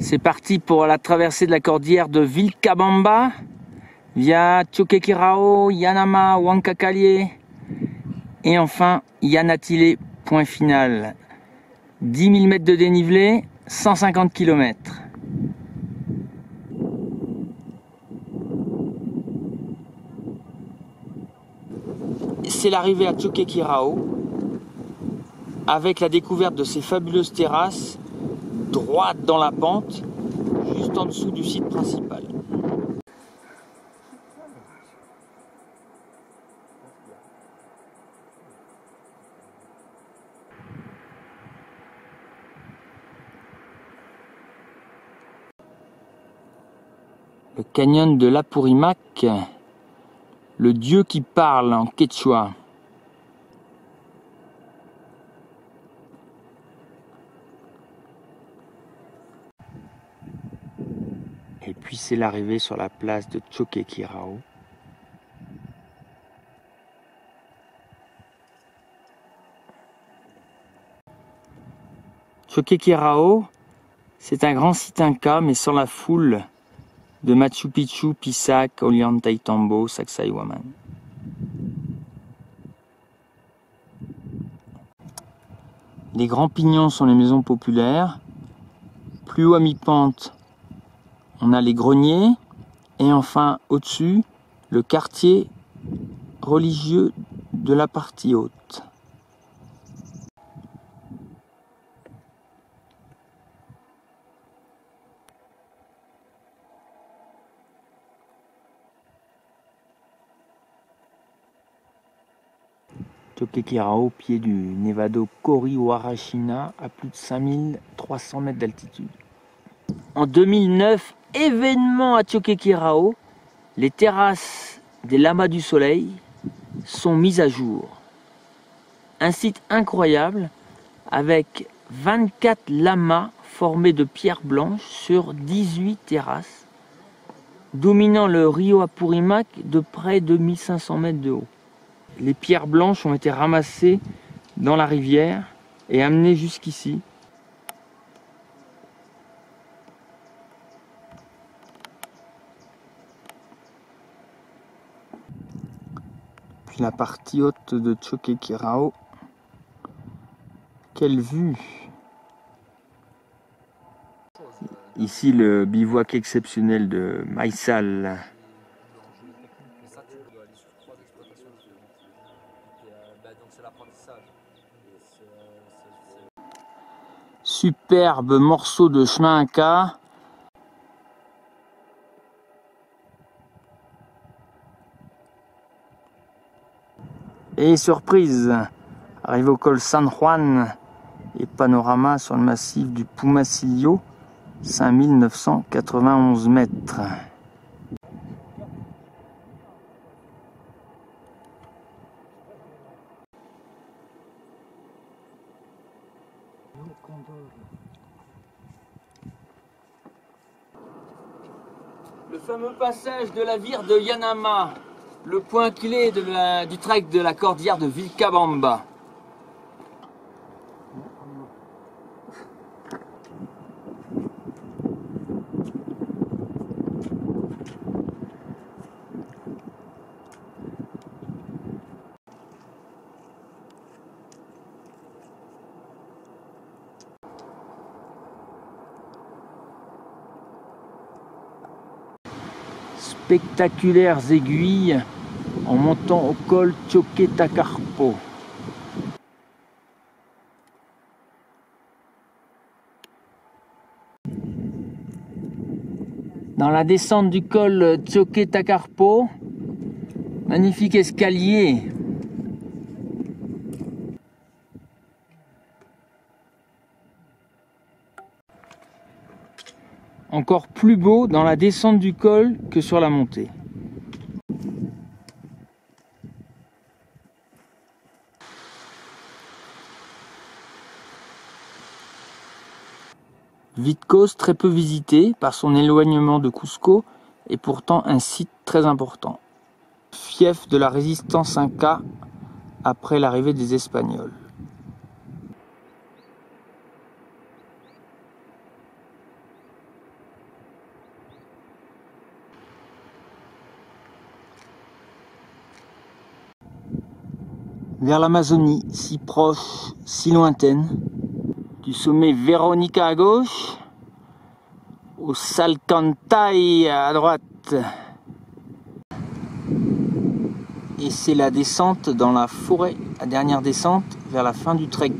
C'est parti pour la traversée de la cordillère de Vilcabamba via Choquequirao, Yanama, Huancavelica et enfin Yanatile, point final. 10 000 mètres de dénivelé, 150 km. C'est l'arrivée à Choquequirao avec la découverte de ces fabuleuses terrasses droites dans la pente, juste en dessous du site principal. Le canyon de l'Apurimac, le dieu qui parle en quechua. Et puis c'est l'arrivée sur la place de Choquequirao. Choquequirao, c'est un grand site inca, mais sans la foule de Machu Picchu, Pisac, Ollantaytambo, Sacsayhuaman. Les grands pignons sont les maisons populaires. Plus haut à mi-pente, on a les greniers. Et enfin, au-dessus, le quartier religieux de la partie haute. Choquequirao, au pied du Nevado Corihuarachina, à plus de 5300 mètres d'altitude. En 2009, événement à Choquequirao, les terrasses des Lamas du Soleil sont mises à jour. Un site incroyable avec 24 lamas formés de pierres blanches sur 18 terrasses, dominant le Rio Apurimac de près de 1500 mètres de haut. Les pierres blanches ont été ramassées dans la rivière et amenées jusqu'ici. Puis la partie haute de Choquequirao. Quelle vue! Ici le bivouac exceptionnel de Maïsal. Superbe morceau de chemin inca. Et surprise, arrivé au col San Juan et panorama sur le massif du Pumacillo, 5991 mètres. Le fameux passage de la vire de Yanama, le point clé du trek de la cordillère de Vilcabamba. Spectaculaires aiguilles en montant au col Choquetacarpo. Dans la descente du col Choquetacarpo, magnifique escalier. Encore plus beau dans la descente du col que sur la montée. Vitcos, très peu visité par son éloignement de Cusco, est pourtant un site très important. Fief de la résistance inca après l'arrivée des Espagnols. vers l'Amazonie, si proche, si lointaine, du sommet Veronica à gauche, au Salcantay à droite. Et c'est la descente dans la forêt, la dernière descente vers la fin du trek.